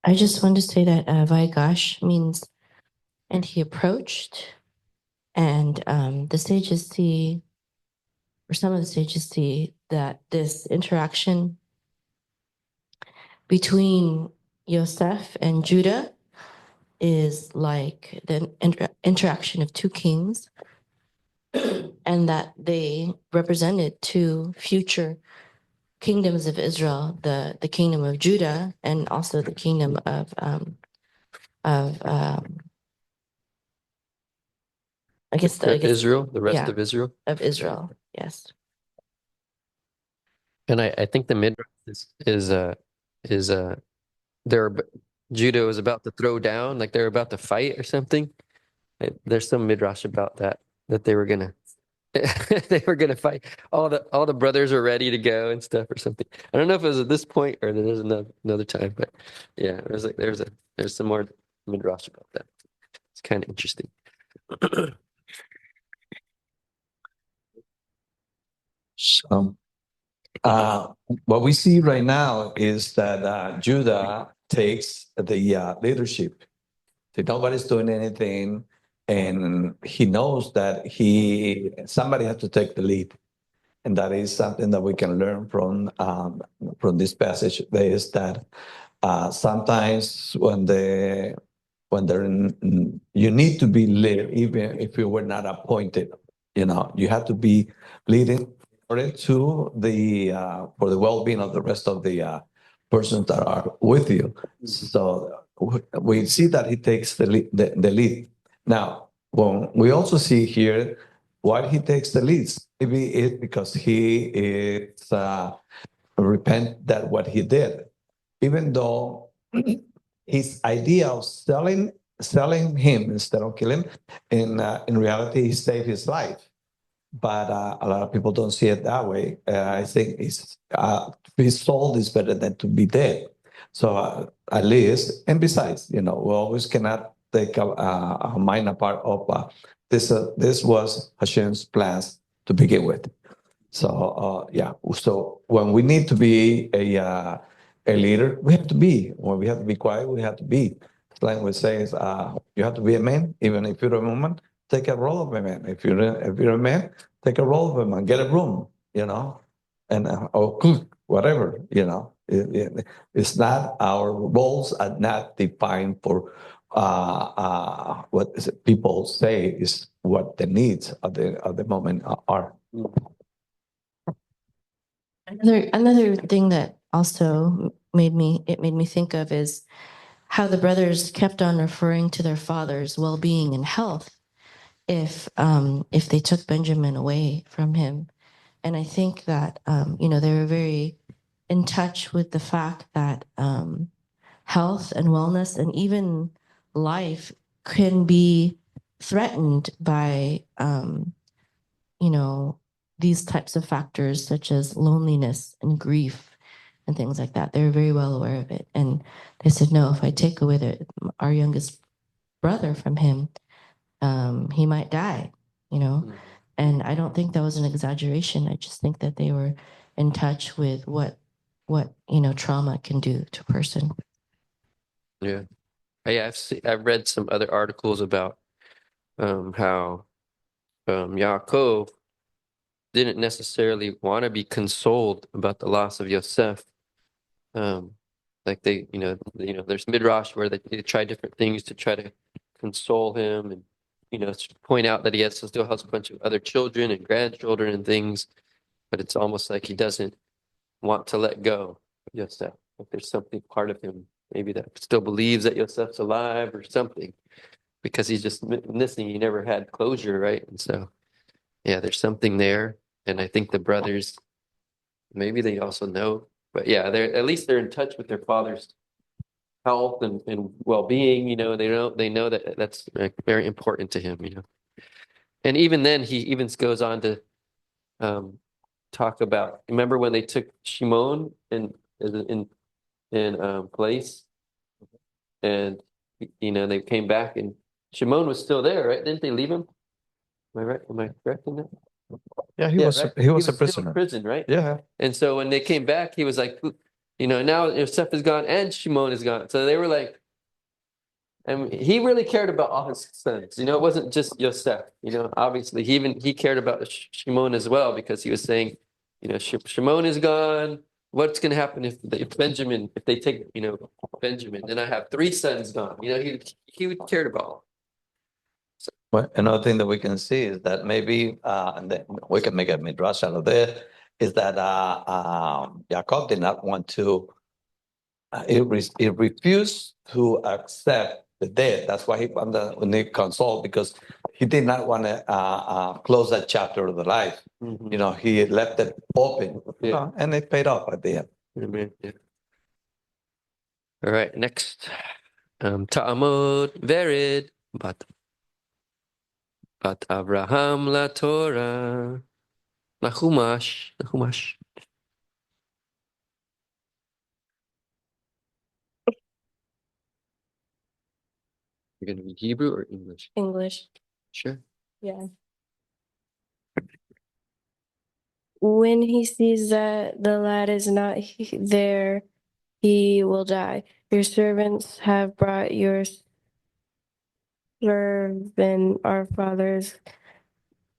I just wanted to say that Vayigash means, and he approached, and the sages see, or some of the sages see, that this interaction between Yosef and Judah is like the interaction of two kings, and that they represented two future kingdoms of Israel, the kingdom of Judah and also the kingdom of I guess Israel, the rest yeah, of Israel. of Israel. Yes. And I think the midrash is they're Judah was about to throw down, like they're about to fight or something. There's some midrash about that they were gonna they were gonna fight. All the brothers are ready to go and stuff or something. I don't know if it was at this point or there's another time, but yeah, there's some more midrash about that. It's kind of interesting. So, what we see right now is that Judah takes the leadership. That nobody's doing anything, and he knows that somebody has to take the lead, and that is something that we can learn from this passage. Is that sometimes you need to be led, even if you were not appointed. You have to be leading to the for the well-being of the rest of the persons that are with you. So we see that he takes the lead. Now, when we also see here why he takes the leads. Maybe it's because he is repent that what he did, even though his idea of selling him instead of killing, in reality, he saved his life. But a lot of people don't see it that way. I think to be sold is better than to be dead. So at least, and besides, we always cannot take our mind apart of this. This was Hashem's plans to begin with. So yeah. So when we need to be a leader, we have to be. When we have to be quiet, we have to be. Like we say, you have to be a man, even if you're a woman. Take a role of a man. If you're a man, take a role of a man. Get a room, and or cook whatever. It's not our roles are not defined for what is it, people say is what the needs of the moment are. Another thing that also made me think of is how the brothers kept on referring to their father's well-being and health if they took Benjamin away from him. And I think that they were very in touch with the fact that health and wellness and even life can be threatened by these types of factors such as loneliness and grief and things like that. They were very well aware of it. And they said, no, if I take away our youngest brother from him, he might die, And I don't think that was an exaggeration. I just think that they were in touch with what trauma can do to a person. Yeah. I've read some other articles about how Yaakov didn't necessarily want to be consoled about the loss of Yosef. Like there's midrash where they try different things to try to console him and to point out that he still has a bunch of other children and grandchildren and things, but it's almost like he doesn't want to let go of Yosef. Like there's something part of him maybe that still believes that Yosef's alive or something, because he's just missing. He never had closure, right? And so, yeah, there's something there. And I think the brothers, maybe they also know, but yeah, they're in touch with their father's health and well-being. They know that that's very important to him. And even then, he even goes on to talk about. Remember when they took Shimon in place, and they came back, and Shimon was still there, right? Didn't they leave him? Am I right? Am I correct in that? Yeah, he was right? he was a still in prisoner. prison, right? Yeah. And so when they came back, he was like, now Yosef is gone and Shimon is gone. So they were like, and he really cared about all his sons. It wasn't just Yosef. Obviously he cared about Shimon as well, because he was saying, Shimon is gone. What's going to happen if Benjamin, if they take, Benjamin, then I have 3 sons gone. He cared about all. Well, another thing that we can see is that maybe, and then we can make a midrash out of there, is that Jacob did not want to, he refused to accept the death. That's why when he consoled, because he did not want to close that chapter of the life. Mhm. He left it open, Yeah. and it paid off at the end. Amen. Yeah. All right, next. Ta'amod verid bat Avraham la Torah. Nachumash. You're gonna be Hebrew or English? English. Sure. Yeah. When he sees that the lad is not there, he will die. Your servants have brought your servant, our father's